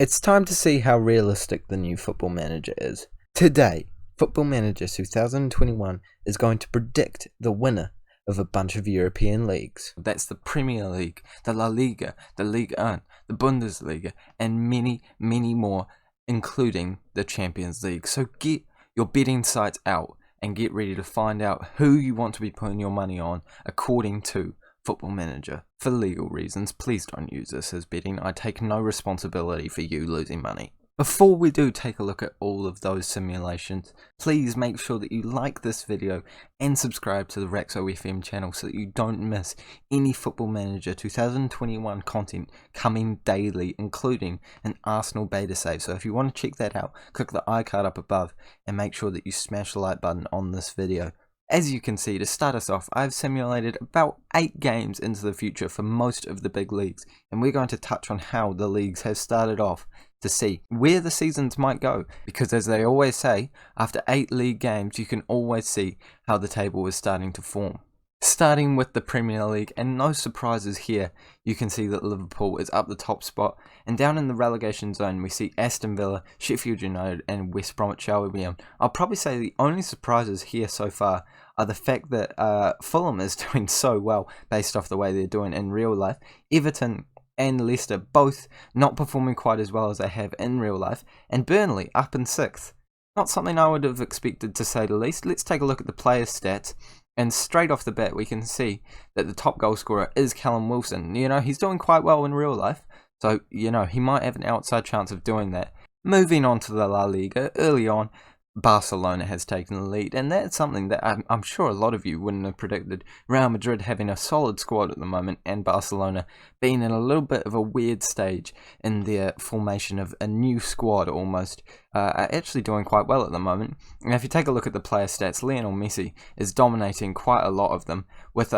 It's time to see how realistic the new Football Manager is. Today, Football Manager 2021 is going to predict the winner of a bunch of European leagues. That's the Premier League, the La Liga, the Ligue 1, the Bundesliga, and many, many more, including the Champions League. So get your betting sites out and get ready to find out who you want to be putting your money on according to Football Manager. For legal reasons, please don't use this as betting. I take no responsibility for you losing money. Before we do take a look at all of those simulations, please make sure that you like this video and subscribe to the Rexo FM channel so that you don't miss any Football Manager 2021 content coming daily, including an Arsenal beta save. So if you want to check that out, click the icard up above and make sure that you smash the like button on this video. As you can see, to start us off, I've simulated about 8 games into the future for most of the big leagues, and we're going to touch on how the leagues have started off to see where the seasons might go, because as they always say, after 8 league games you can always see how the table is starting to form. Starting with the Premier League, and no surprises here, you can see that Liverpool is up the top spot, and down in the relegation zone we see Aston Villa, Sheffield United and West Bromwich Albion. I'll probably say the only surprises here so far are the fact that Fulham is doing so well based off the way they're doing in real life. Everton and Leicester both not performing quite as well as they have in real life, and Burnley up in 6th. Not something I would have expected, to say the least. Let's take a look at the players' stats. And straight off the bat, we can see that the top goal scorer is Callum Wilson. You know, he's doing quite well in real life, so, you know, he might have an outside chance of doing that. Moving on to the La Liga, early on, Barcelona has taken the lead, and that's something that I'm sure a lot of you wouldn't have predicted. Real Madrid having a solid squad at the moment, and Barcelona being in a little bit of a weird stage in their formation of a new squad almost, are actually doing quite well at the moment. And if you take a look at the player stats, Lionel Messi is dominating quite a lot of them, with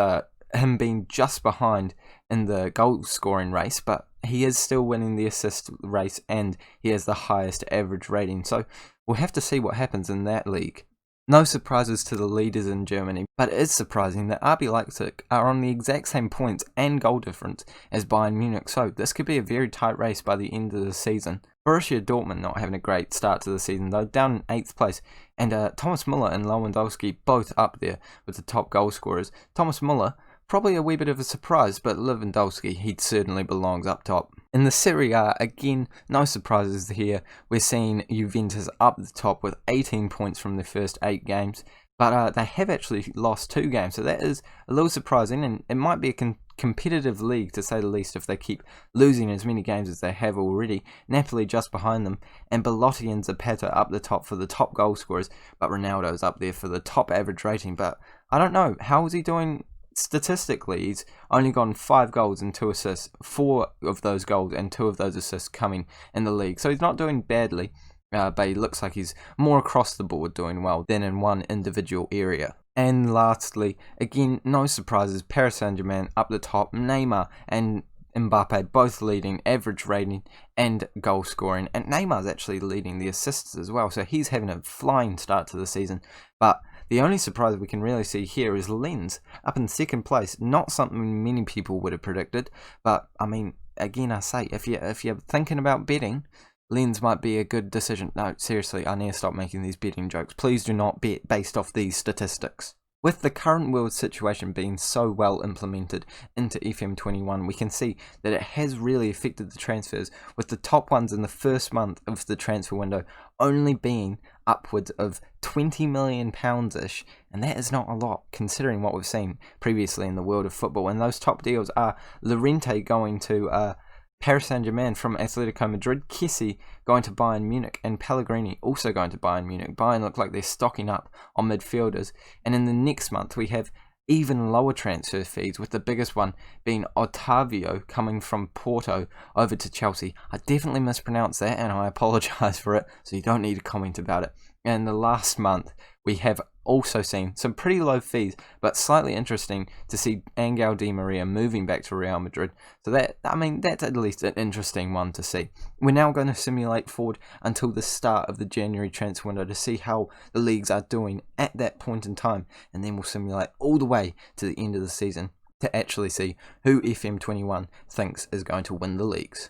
him being just behind in the goal scoring race, but he is still winning the assist race, and he has the highest average rating. So we'll have to see what happens in that league. No surprises to the leaders in Germany, but it is surprising that RB Leipzig are on the exact same points and goal difference as Bayern Munich, so this could be a very tight race by the end of the season. Borussia Dortmund not having a great start to the season though, down in 8th place, and Thomas Müller and Lewandowski both up there with the top goal scorers. Thomas Müller, probably a wee bit of a surprise, but Lewandowski, he certainly belongs up top. In the Serie A, again, no surprises here. We're seeing Juventus up the top with 18 points from the first 8 games, but they have actually lost 2 games, so that is a little surprising, and it might be a competitive league, to say the least, if they keep losing as many games as they have already. Napoli just behind them, and Belotti and Zapata up the top for the top goal scorers, but Ronaldo's up there for the top average rating. But I don't know, how is he doing statistically? He's only gotten 5 goals and 2 assists, 4 of those goals and 2 of those assists coming in the league, so he's not doing badly, but he looks like he's more across the board doing well than in one individual area. And lastly, again, no surprises, Paris Saint-Germain up the top, Neymar and Mbappe both leading average rating and goal scoring, and Neymar's actually leading the assists as well, so he's having a flying start to the season. But the only surprise we can really see here is Lens up in 2nd place. Not something many people would have predicted, but I mean, again, I say, if you're thinking about betting, Lens might be a good decision. No, seriously, I need to stop making these betting jokes. Please do not bet based off these statistics. With the current world situation being so well implemented into FM21, we can see that it has really affected the transfers, with the top ones in the first month of the transfer window only being upwards of £20 million-ish, and that is not a lot considering what we've seen previously in the world of football. And those top deals are Llorente going to Paris Saint-Germain from Atletico Madrid, Kessie going to Bayern Munich, and Pellegrini also going to Bayern Munich. Bayern look like they're stocking up on midfielders. And in the next month, we have even lower transfer fees, with the biggest one being Otavio coming from Porto over to Chelsea. I definitely mispronounced that, and I apologise for it, so you don't need to comment about it. And the last month, we have also seen some pretty low fees, but slightly interesting to see Angel Di Maria moving back to Real Madrid. So that's at least an interesting one to see. We're now going to simulate forward until the start of the January transfer window to see how the leagues are doing at that point in time, and then we'll simulate all the way to the end of the season to actually see who FM21 thinks is going to win the leagues.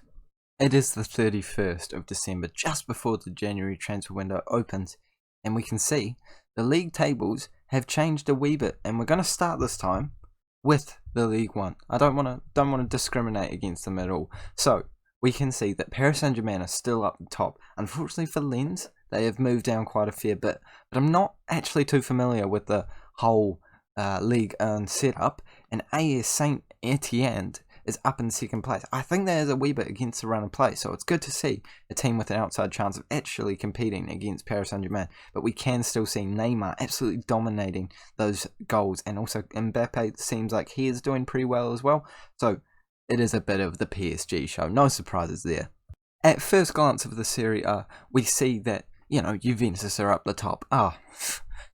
It is the 31st of December, just before the January transfer window opens, and we can see the league tables have changed a wee bit, and we're going to start this time with the Ligue 1. I don't want to discriminate against them at all. So we can see that Paris Saint-Germain are still up the top. Unfortunately for Lens, they have moved down quite a fair bit, but I'm not actually too familiar with the whole Ligue 1 setup, and AS Saint Etienne is up in second place. I think there's a wee bit against the run of play, so it's good to see a team with an outside chance of actually competing against Paris Saint-Germain, but we can still see Neymar absolutely dominating those goals, and also Mbappe seems like he is doing pretty well as well, so it is a bit of the PSG show, no surprises there. At first glance of the Serie A, we see that, Juventus are up the top.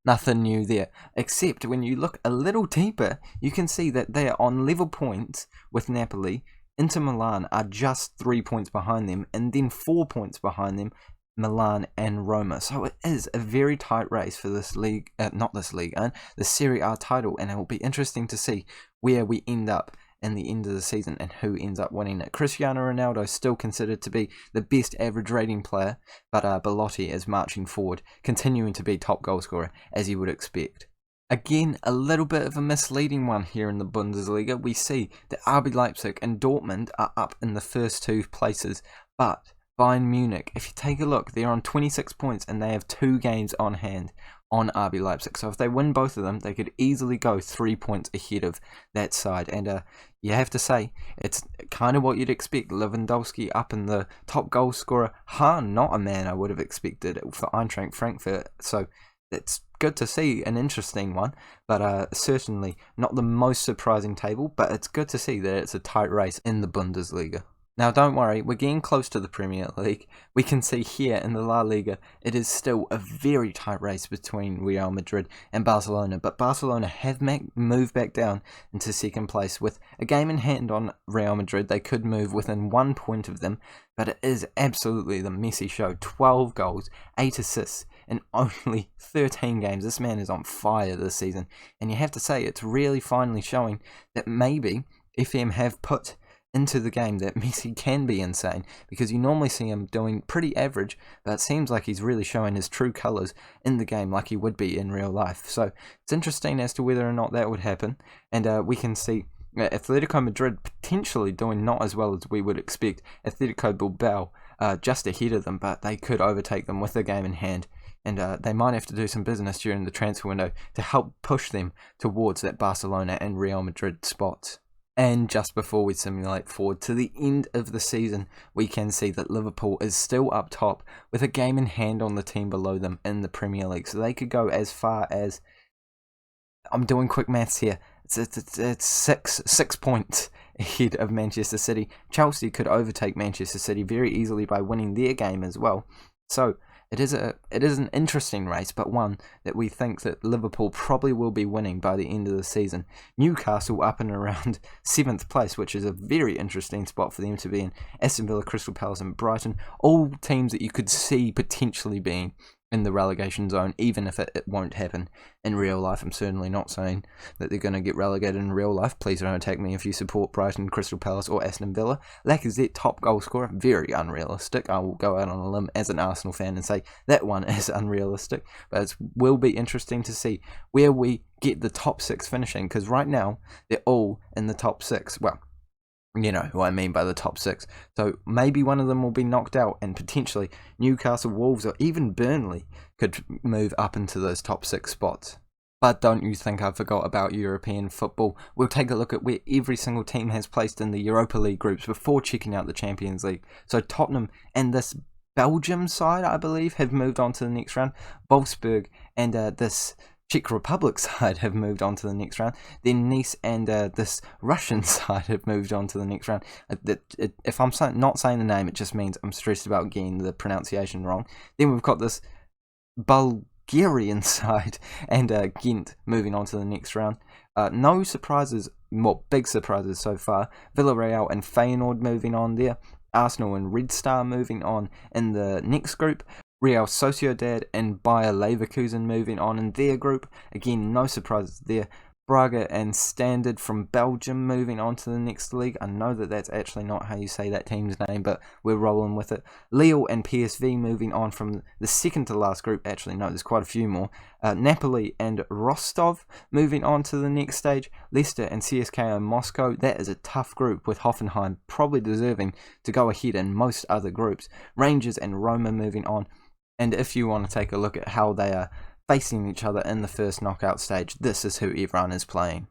Nothing new there, except when you look a little deeper, you can see that they are on level points with Napoli. Inter Milan are just 3 points behind them, and then 4 points behind them, Milan and Roma. So it is a very tight race for this league, the Serie A title, and it will be interesting to see where we end up in the end of the season and who ends up winning it. Cristiano Ronaldo is still considered to be the best average rating player, but Belotti is marching forward, continuing to be top goal scorer, as you would expect. Again, a little bit of a misleading one here in the Bundesliga. We see that RB Leipzig and Dortmund are up in the first two places, but Bayern Munich, if you take a look, they're on 26 points and they have 2 games on hand on RB Leipzig. So if they win both of them, they could easily go 3 points ahead of that side. And you have to say, it's kind of what you'd expect. Lewandowski up in the top goal scorer. Hahn, not a man I would have expected for Eintracht Frankfurt. So it's good to see, an interesting one, but certainly not the most surprising table, but it's good to see that it's a tight race in the Bundesliga. Now don't worry, we're getting close to the Premier League. We can see here in the La Liga, it is still a very tight race between Real Madrid and Barcelona, but Barcelona have moved back down into second place with a game in hand on Real Madrid. They could move within 1 point of them, but it is absolutely the Messi show. 12 goals, 8 assists in only 13 games. This man is on fire this season, and you have to say it's really finally showing that maybe FM have put into the game that Messi can be insane, because you normally see him doing pretty average, but it seems like he's really showing his true colours in the game like he would be in real life. So it's interesting as to whether or not that would happen, and we can see Atletico Madrid potentially doing not as well as we would expect. Atletico Bilbao just ahead of them, but they could overtake them with the game in hand, and they might have to do some business during the transfer window to help push them towards that Barcelona and Real Madrid spots. And just before we simulate forward to the end of the season, we can see that Liverpool is still up top with a game in hand on the team below them in the Premier League. So they could go as far as, I'm doing quick maths here, it's 6 points ahead of Manchester City. Chelsea could overtake Manchester City very easily by winning their game as well. So it is an interesting race, but one that we think that Liverpool probably will be winning by the end of the season. Newcastle up and around 7th place, which is a very interesting spot for them to be in. Aston Villa, Crystal Palace and Brighton, all teams that you could see potentially being in the relegation zone, even if it won't happen in real life. I'm certainly not saying that they're going to get relegated in real life. Please don't attack me if you support Brighton, Crystal Palace or Aston Villa. Lacazette, top goal scorer, very unrealistic. I will go out on a limb as an Arsenal fan and say that one is unrealistic, but it will be interesting to see where we get the top 6 finishing, because right now they're all in the top 6. Well, you know who I mean by the top 6. So maybe one of them will be knocked out, and potentially Newcastle, Wolves or even Burnley could move up into those top 6 spots. But don't you think I forgot about European football? We'll take a look at where every single team has placed in the Europa League groups before checking out the Champions League. So Tottenham and this Belgium side, I believe, have moved on to the next round. Wolfsburg and this Czech Republic side have moved on to the next round. Then Nice and this Russian side have moved on to the next round. If I'm not saying the name, it just means I'm stressed about getting the pronunciation wrong. Then we've got this Bulgarian side and Ghent moving on to the next round. No surprises, big surprises so far. Villarreal and Feyenoord moving on there. Arsenal and Red Star moving on in the next group. Real Sociedad and Bayer Leverkusen moving on in their group. Again, no surprises there. Braga and Standard from Belgium moving on to the next league. I know that that's actually not how you say that team's name, but we're rolling with it. Lille and PSV moving on from the second to last group. Actually, no, there's quite a few more. Napoli and Rostov moving on to the next stage. Leicester and CSKA Moscow. That is a tough group, with Hoffenheim probably deserving to go ahead in most other groups. Rangers and Roma moving on. And if you want to take a look at how they are facing each other in the first knockout stage, this is who everyone is playing.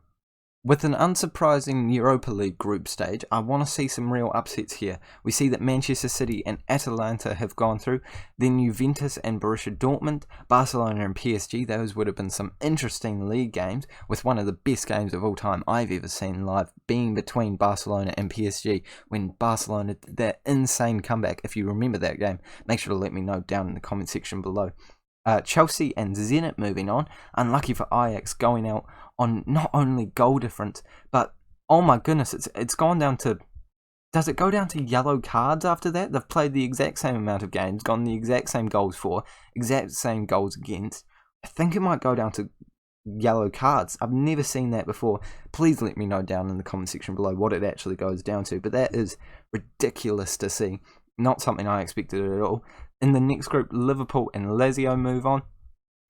With an unsurprising Europa League group stage, I want to see some real upsets here. We see that Manchester City and Atalanta have gone through, then Juventus and Borussia Dortmund, Barcelona and PSG. Those would have been some interesting league games, with one of the best games of all time I've ever seen live being between Barcelona and PSG, when Barcelona did that insane comeback. If you remember that game, make sure to let me know down in the comment section below. Chelsea and Zenit moving on. Unlucky for Ajax, going out on not only goal difference, but oh my goodness, it's gone down to... Does it go down to yellow cards after that? They've played the exact same amount of games, gotten the exact same goals for, exact same goals against. I think it might go down to yellow cards. I've never seen that before. Please let me know down in the comment section below what it actually goes down to. But that is ridiculous to see. Not something I expected at all. In the next group, Liverpool and Lazio move on.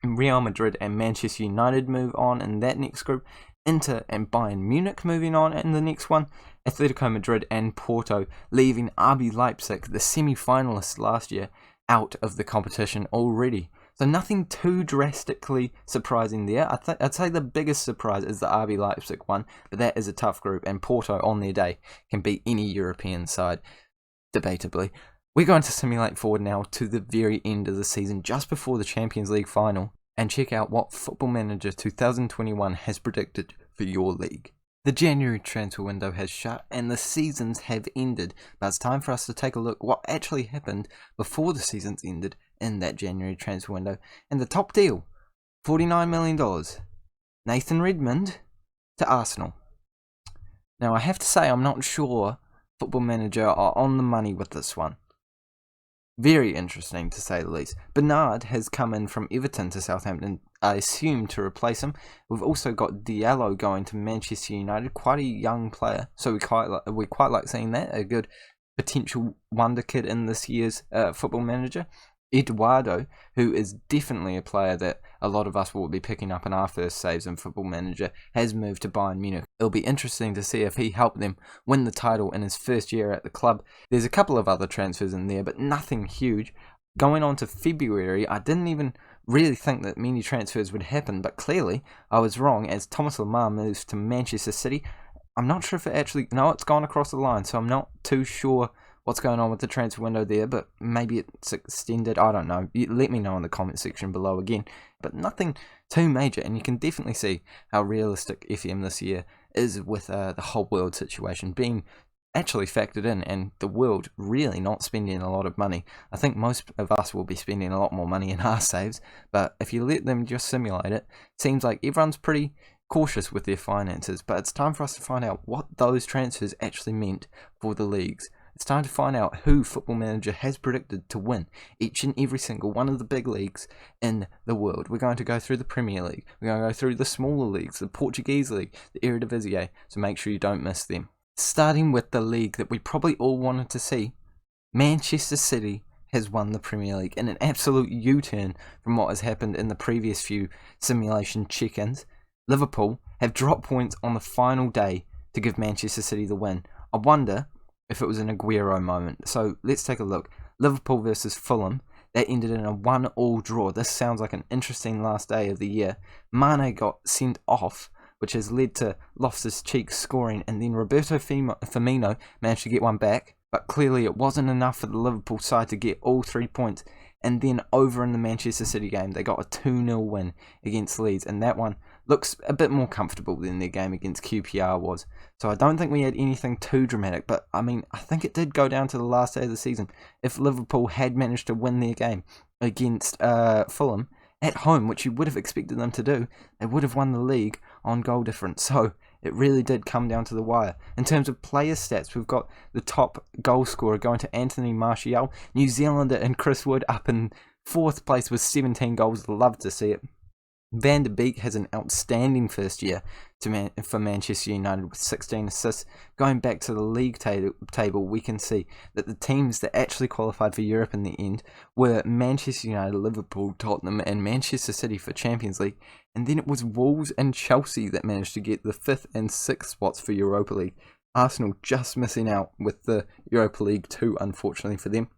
Real Madrid and Manchester United move on in that next group. Inter and Bayern Munich moving on in the next one. Atletico Madrid and Porto leaving RB Leipzig, the semi-finalists last year, out of the competition already. So nothing too drastically surprising there. I'd say the biggest surprise is the RB Leipzig one, but that is a tough group, and Porto on their day can beat any European side, debatably. We're going to simulate forward now to the very end of the season, just before the Champions League final, and check out what Football Manager 2021 has predicted for your league. The January transfer window has shut and the seasons have ended, but it's time for us to take a look what actually happened before the seasons ended in that January transfer window. And the top deal, $49 million. Nathan Redmond to Arsenal. Now I have to say I'm not sure Football Manager are on the money with this one. Very interesting to say the least. Bernard has come in from Everton to Southampton, I assume to replace him. We've also got Diallo going to Manchester United, quite a young player, so we quite like seeing that, a good potential wonder kid in this year's Football Manager. Eduardo, who is definitely a player that a lot of us will be picking up in our first saves in Football Manager, has moved to Bayern Munich. It'll be interesting to see if he helped them win the title in his first year at the club. There's a couple of other transfers in there, but nothing huge. Going on to February, I didn't even really think that many transfers would happen, but clearly I was wrong, as Thomas Lemar moves to Manchester City. I'm not sure if it actually... No, it's gone across the line, so I'm not too sure what's going on with the transfer window there, but maybe it's extended. I don't know. Let me know in the comment section below again. But nothing too major, and you can definitely see how realistic FM this year is with the whole world situation being actually factored in, and the world really not spending a lot of money. I think most of us will be spending a lot more money in our saves, but if you let them just simulate it, it seems like everyone's pretty cautious with their finances. But it's time for us to find out what those transfers actually meant for the leagues. It's time to find out who Football Manager has predicted to win each and every single one of the big leagues in the world. We're going to go through the Premier League. We're going to go through the smaller leagues, the Portuguese League, the Eredivisie, so make sure you don't miss them. Starting with the league that we probably all wanted to see, Manchester City has won the Premier League in an absolute U-turn from what has happened in the previous few simulation check-ins. Liverpool have dropped points on the final day to give Manchester City the win. I wonder if it was an Aguero moment. So let's take a look. Liverpool versus Fulham. That ended in a 1-1 draw. This sounds like an interesting last day of the year. Mane got sent off, which has led to Loftus-Cheek scoring, and then Roberto Firmino managed to get one back. But clearly it wasn't enough for the Liverpool side to get all 3 points. And then over in the Manchester City game, they got a 2-0 win against Leeds, and that one looks a bit more comfortable than their game against QPR was. So I don't think we had anything too dramatic, but I mean, I think it did go down to the last day of the season. If Liverpool had managed to win their game against Fulham at home, which you would have expected them to do, they would have won the league on goal difference. So it really did come down to the wire. In terms of player stats, we've got the top goal scorer going to Anthony Martial, New Zealander and Chris Wood up in 4th place with 17 goals. Love to see it. Van der Beek has an outstanding first year for Manchester United with 16 assists. Going back to the league table, we can see that the teams that actually qualified for Europe in the end were Manchester United, Liverpool, Tottenham and Manchester City for Champions League. And then it was Wolves and Chelsea that managed to get the 5th and 6th spots for Europa League. Arsenal just missing out with the Europa League 2, unfortunately for them.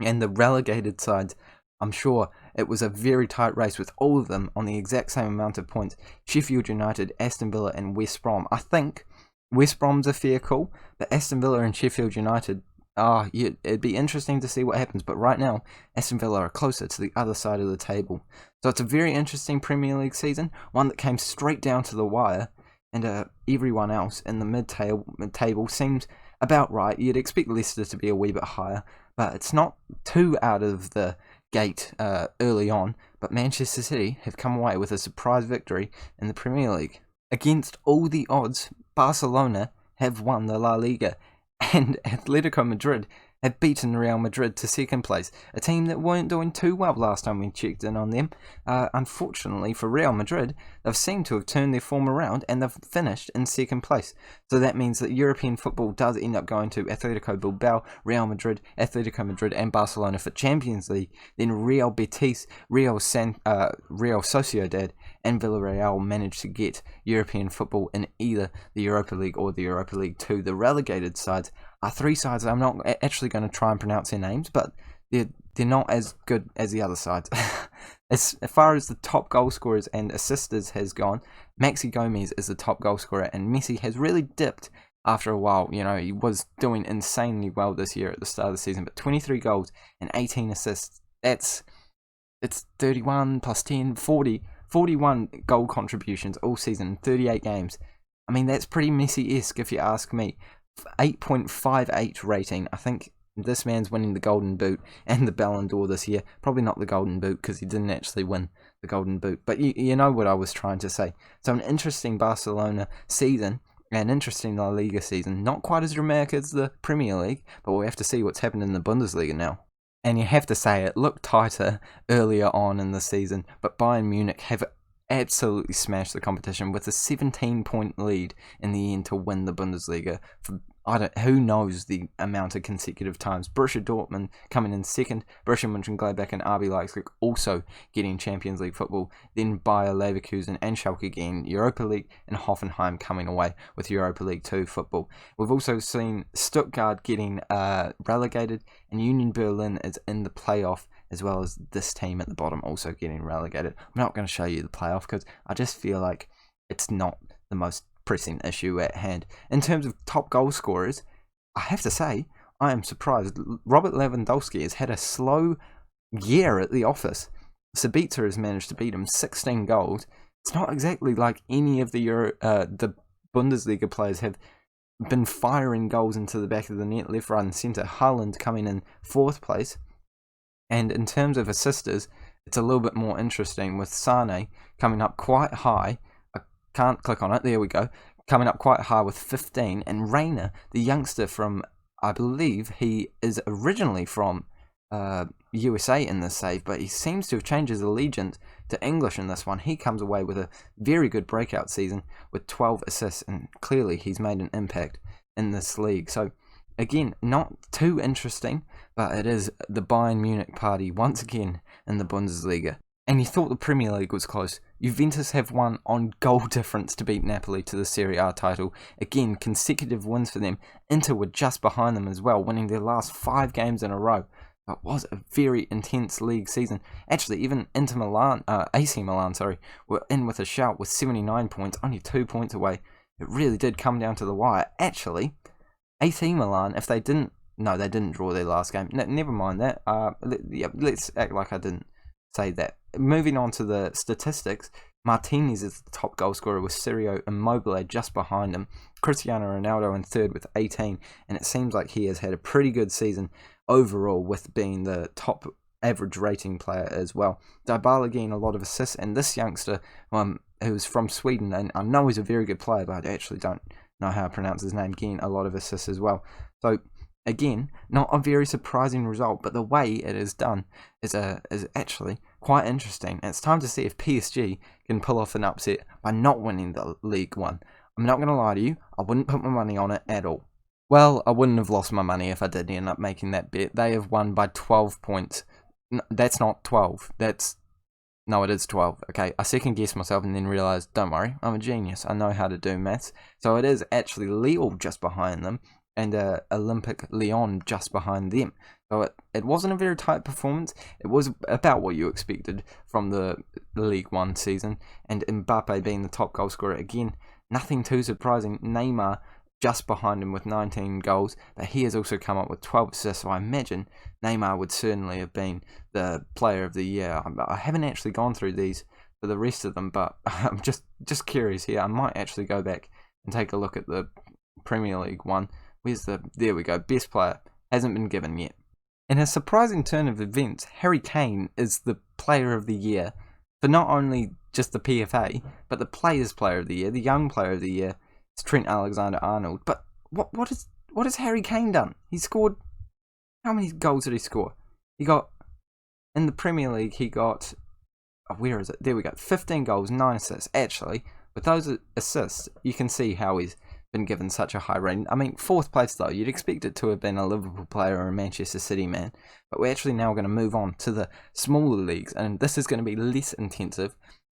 And the relegated sides, I'm sure it was a very tight race with all of them on the exact same amount of points. Sheffield United, Aston Villa and West Brom. I think West Brom's a fair call, but Aston Villa and Sheffield United, it'd be interesting to see what happens. But right now, Aston Villa are closer to the other side of the table. So it's a very interesting Premier League season, one that came straight down to the wire, and everyone else in the mid-table seems about right. You'd expect Leicester to be a wee bit higher, but it's not too out of the gate early on, but Manchester City have come away with a surprise victory in the Premier League. Against all the odds, Barcelona have won the La Liga, and Atletico Madrid have beaten Real Madrid to second place, a team that weren't doing too well last time we checked in on them. Unfortunately for Real Madrid, they've seemed to have turned their form around and they've finished in second place. So that means that European football does end up going to Atletico Bilbao, Real Madrid, Atletico Madrid and Barcelona for Champions League. Then Real Betis, Real Sociedad and Villarreal managed to get European football in either the Europa League or the Europa League 2. The relegated sides are 3 sides. I'm not actually going to try and pronounce their names, but they're not as good as the other sides. As far as the top goal scorers and assisters has gone, Maxi Gomez is the top goal scorer, and Messi has really dipped after a while. You know, he was doing insanely well this year at the start of the season, but 23 goals and 18 assists, it's 31 plus 10, 40, 41 goal contributions all season in 38 games. I mean, that's pretty Messi-esque if you ask me. 8.58 rating. I think this man's winning the Golden Boot and the Ballon d'Or this year. Probably not the Golden Boot because he didn't actually win the Golden Boot. But you know what I was trying to say. So an interesting Barcelona season, an interesting La Liga season. Not quite as dramatic as the Premier League, but we'll have to see what's happened in the Bundesliga now. And you have to say it looked tighter earlier on in the season, but Bayern Munich have absolutely smashed the competition with a 17-point lead in the end to win the Bundesliga for who knows the amount of consecutive times. Borussia Dortmund coming in second, Borussia Mönchengladbach and RB Leipzig also getting Champions League football, then Bayer Leverkusen and Schalke again Europa League, and Hoffenheim coming away with Europa League 2 football. We've also seen Stuttgart getting relegated, and Union Berlin is in the playoff, as well as this team at the bottom also getting relegated. I'm not going to show you the playoff because I just feel like it's not the most pressing issue at hand. In terms of top goal scorers, I have to say, I am surprised. Robert Lewandowski has had a slow year at the office. Sabitzer has managed to beat him 16 goals. It's not exactly like any of the Bundesliga players have been firing goals into the back of the net, left, right and centre. Haaland coming in 4th place. And in terms of assisters, it's a little bit more interesting with Sane coming up quite high. I can't click on it. There we go. Coming up quite high with 15. And Reina, the youngster from, I believe he is originally from USA in this save, but he seems to have changed his allegiance to English in this one. He comes away with a very good breakout season with 12 assists, and clearly he's made an impact in this league. So again, not too interesting, but it is the Bayern Munich party once again in the Bundesliga. And you thought the Premier League was close. Juventus have won on goal difference to beat Napoli to the Serie A title. Again, consecutive wins for them. Inter were just behind them as well, winning their last 5 games in a row. It was a very intense league season. Actually, even AC Milan, were in with a shout with 79 points, only 2 points away. It really did come down to the wire. Actually, AC Milan, if they didn't draw their last game. Never mind that. Let's act like I didn't say that. Moving on to the statistics, Martinez is the top goal scorer with Sergio Immobile just behind him. Cristiano Ronaldo in 3rd with 18, and it seems like he has had a pretty good season overall with being the top average rating player as well. Dybala getting a lot of assists, and this youngster who's from Sweden, and I know he's a very good player, but I actually don't know how to pronounce his name, getting a lot of assists as well. So Again, not a very surprising result, but the way it is done is actually quite interesting. And it's time to see if PSG can pull off an upset by not winning the Ligue 1. I'm not going to lie to you, I wouldn't put my money on it at all. Well, I wouldn't have lost my money if I did end up making that bet. They have won by 12 points. That's not 12. No, it is 12. Okay, I second guessed myself and then realised, don't worry, I'm a genius. I know how to do maths. So it is actually Lille just behind them and Olympic Lyon just behind them. So it wasn't a very tight performance. It was about what you expected from the Ligue 1 season. And Mbappe being the top goal scorer again, nothing too surprising. Neymar just behind him with 19 goals, but he has also come up with 12 assists, so I imagine Neymar would certainly have been the player of the year. I haven't actually gone through these for the rest of them, but I'm just curious here. I might actually go back and take a look at the Premier League one. There we go, best player, hasn't been given yet. In a surprising turn of events, Harry Kane is the player of the year for not only just the PFA, but the Players' Player of the Year, the Young Player of the Year. It's Trent Alexander-Arnold. But what has Harry Kane done? He scored... How many goals did he score? He got... In the Premier League, he got... where is it? There we go. 15 goals, 9 assists. Actually, with those assists, you can see how he's been given such a high rating. I mean, 4th place though. You'd expect it to have been a Liverpool player or a Manchester City man. But we're actually now going to move on to the smaller leagues. And this is going to be less intensive.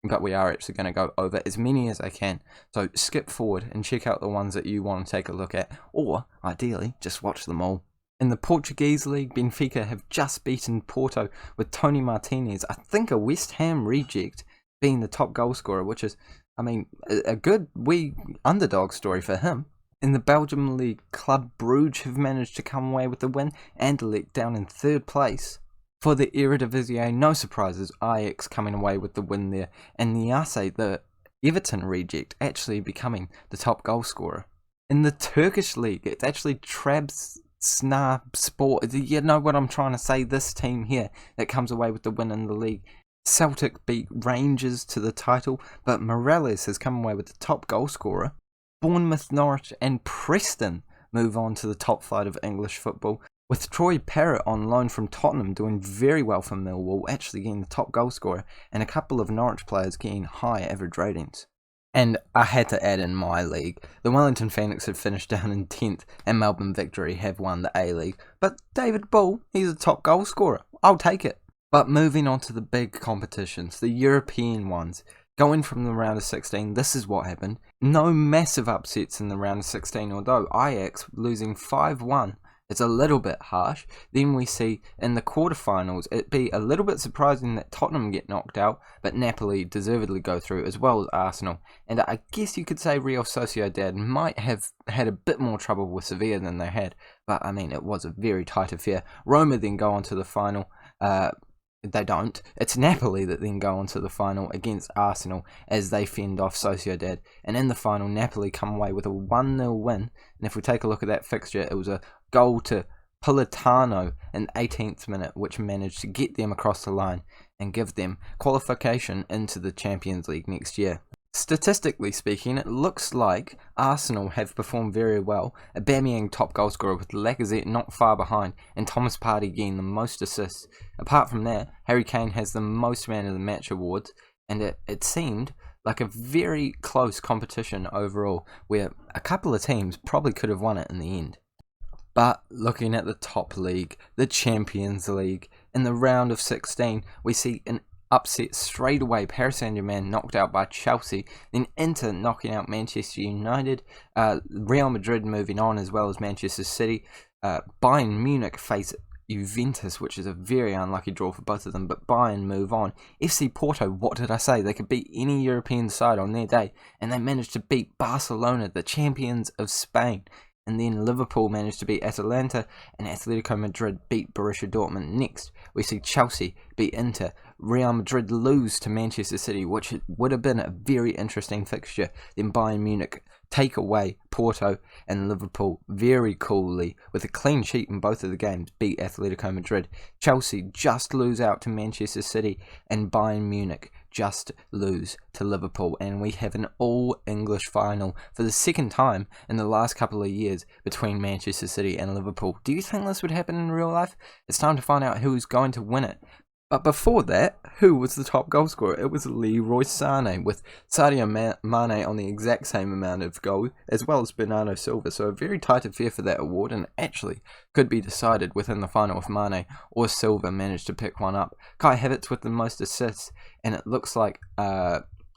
But we are actually going to go over as many as I can. So skip forward and check out the ones that you want to take a look at. Or, ideally, just watch them all. In the Portuguese league, Benfica have just beaten Porto with Tony Martinez, I think a West Ham reject, being the top goal scorer, which is, I mean, a good wee underdog story for him. In the Belgium league, Club Brugge have managed to come away with the win. Anderlecht down in 3rd place. For the Eredivisie, no surprises, Ajax coming away with the win there, and Niasse, the Everton reject, actually becoming the top goal scorer. In the Turkish league, it's actually Trabzonspor, you know what I'm trying to say, this team here that comes away with the win in the league. Celtic beat Rangers to the title, but Morales has come away with the top goal scorer. Bournemouth, Norwich and Preston move on to the top flight of English football, with Troy Parrott on loan from Tottenham doing very well for Millwall, actually getting the top goal scorer, and a couple of Norwich players getting high average ratings. And I had to add in my league, the Wellington Phoenix have finished down in 10th, and Melbourne Victory have won the A-League. But David Bull, he's a top goal scorer. I'll take it. But moving on to the big competitions, the European ones. Going from the round of 16, this is what happened. No massive upsets in the round of 16, although Ajax losing 5-1. It's a little bit harsh. Then we see in the quarterfinals, it'd be a little bit surprising that Tottenham get knocked out, but Napoli deservedly go through, as well as Arsenal. And I guess you could say Real Sociedad might have had a bit more trouble with Sevilla than they had, but I mean, it was a very tight affair. Roma then go on to the final. They don't. It's Napoli that then go on to the final against Arsenal as they fend off Sociedad. And in the final, Napoli come away with a 1-0 win. And if we take a look at that fixture, it was a goal to Politano in the 18th minute, which managed to get them across the line and give them qualification into the Champions League next year. Statistically speaking, it looks like Arsenal have performed very well. Aubameyang top goal scorer with Lacazette not far behind, and Thomas Partey getting the most assists. Apart from that, Harry Kane has the most man of the match awards, and it seemed like a very close competition overall, where a couple of teams probably could have won it in the end. But looking at the top league, the Champions League, in the round of 16, we see an upset straight away. Paris Saint-Germain knocked out by Chelsea, then Inter knocking out Manchester United, Real Madrid moving on, as well as Manchester City. Bayern Munich face Juventus, which is a very unlucky draw for both of them, but Bayern move on. FC Porto, what did I say? They could beat any European side on their day, and they managed to beat Barcelona, the champions of Spain. And then Liverpool managed to beat Atalanta, and Atletico Madrid beat Borussia Dortmund. Next, we see Chelsea beat Inter. Real Madrid lose to Manchester City, which would have been a very interesting fixture. Then Bayern Munich take away Porto and Liverpool very coolly with a clean sheet in both of the games, beat Atletico Madrid. Chelsea just lose out to Manchester City, and Bayern Munich just lose to Liverpool, and we have an all-English final for the second time in the last couple of years between Manchester City and Liverpool. Do you think this would happen in real life? It's time to find out who's going to win it. But before that, who was the top goal scorer? It was Leroy Sané, with Sadio Mane on the exact same amount of goals, as well as Bernardo Silva. So a very tight affair for that award, and actually could be decided within the final if Mane or Silva managed to pick one up. Kai Havertz with the most assists, and it looks like,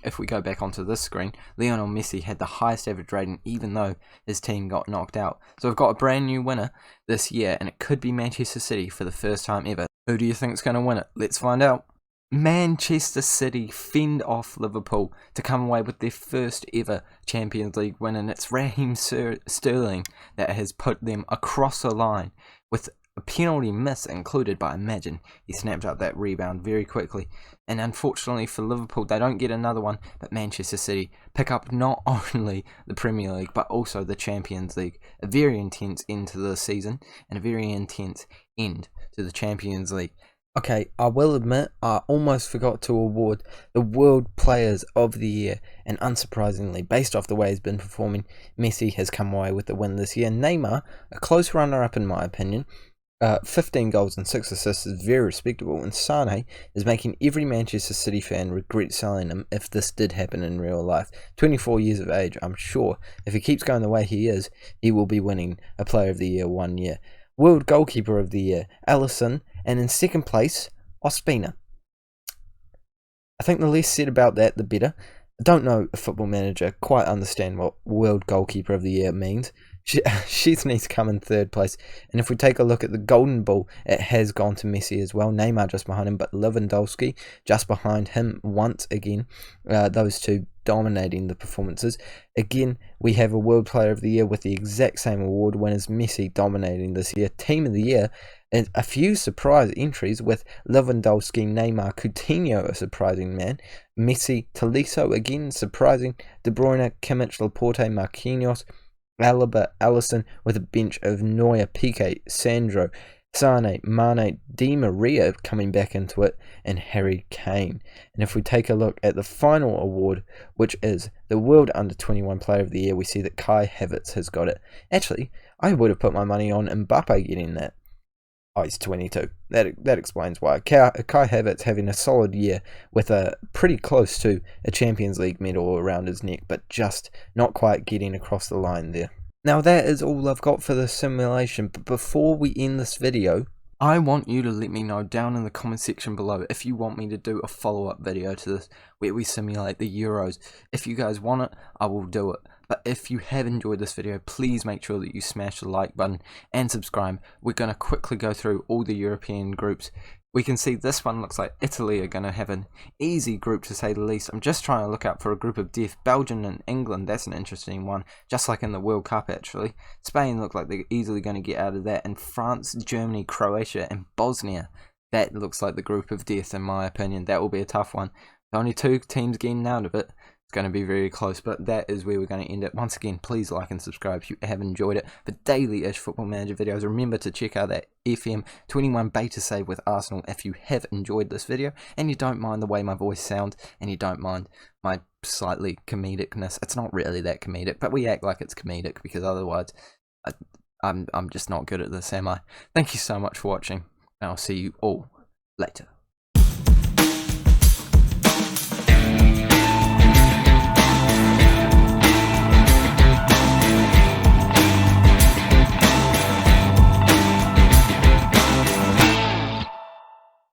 if we go back onto this screen, Lionel Messi had the highest average rating, even though his team got knocked out. So we've got a brand new winner this year, and it could be Manchester City for the first time ever. Who do you think's going to win it? Let's find out. Manchester City fend off Liverpool to come away with their first ever Champions League win, and it's Raheem Sterling that has put them across the line with a penalty miss included, but imagine he snapped up that rebound very quickly. And unfortunately for Liverpool, they don't get another one, but Manchester City pick up not only the Premier League but also the Champions League. A very intense end to the season and a very intense end to the Champions League. Okay, I will admit, I almost forgot to award the World Players of the Year, and unsurprisingly, based off the way he's been performing, Messi has come away with the win this year. Neymar, a close runner-up in my opinion, 15 goals and 6 assists is very respectable, and Sané is making every Manchester City fan regret selling him if this did happen in real life. 24 years of age, I'm sure if he keeps going the way he is, he will be winning a Player of the Year one year. World Goalkeeper of the Year, Alisson, and in second place, Ospina. I think the less said about that, the better. I don't know if Football Manager quite understand what World Goalkeeper of the Year means. She's needs to come in third place, and if we take a look at the Golden Ball, it has gone to Messi as well. Neymar just behind him, but Lewandowski just behind him once again. Those two dominating the performances. Again, we have a World Player of the Year with the exact same award winners. Messi dominating this year. Team of the Year, and a few surprise entries with Lewandowski, Neymar, Coutinho, a surprising man. Messi, Tolisso again surprising. De Bruyne, Kimmich, Laporte, Marquinhos, Alaba, Alisson, with a bench of Neuer, Piqué, Sandro, Sané, Mane, Di Maria coming back into it, and Harry Kane. And if we take a look at the final award, which is the World Under-21 Player of the Year, we see that Kai Havertz has got it. Actually, I would have put my money on Mbappe getting that. Oh, he's 22. That explains why. Kai Havertz having a solid year with a pretty close to a Champions League medal around his neck, but just not quite getting across the line there. Now that is all I've got for this simulation, but before we end this video, I want you to let me know down in the comment section below if you want me to do a follow-up video to this where we simulate the Euros. If you guys want it, I will do it. But if you have enjoyed this video, please make sure that you smash the like button and subscribe. We're going to quickly go through all the European groups. We can see this one looks like Italy are going to have an easy group to say the least. I'm just trying to look out for a group of death. Belgium and England, that's an interesting one. Just like in the World Cup actually. Spain look like they're easily going to get out of that. And France, Germany, Croatia and Bosnia. That looks like the group of death in my opinion. That will be a tough one. Only 2 teams getting out of it. It's going to be very close, but that is where we're going to end it. Once again, please like and subscribe if you have enjoyed it. For daily-ish Football Manager videos, remember to check out that FM21 beta save with Arsenal if you have enjoyed this video, and you don't mind the way my voice sounds, and you don't mind my slightly comedicness. It's not really that comedic, but we act like it's comedic, because otherwise, I'm just not good at this, am I? Thank you so much for watching, and I'll see you all later.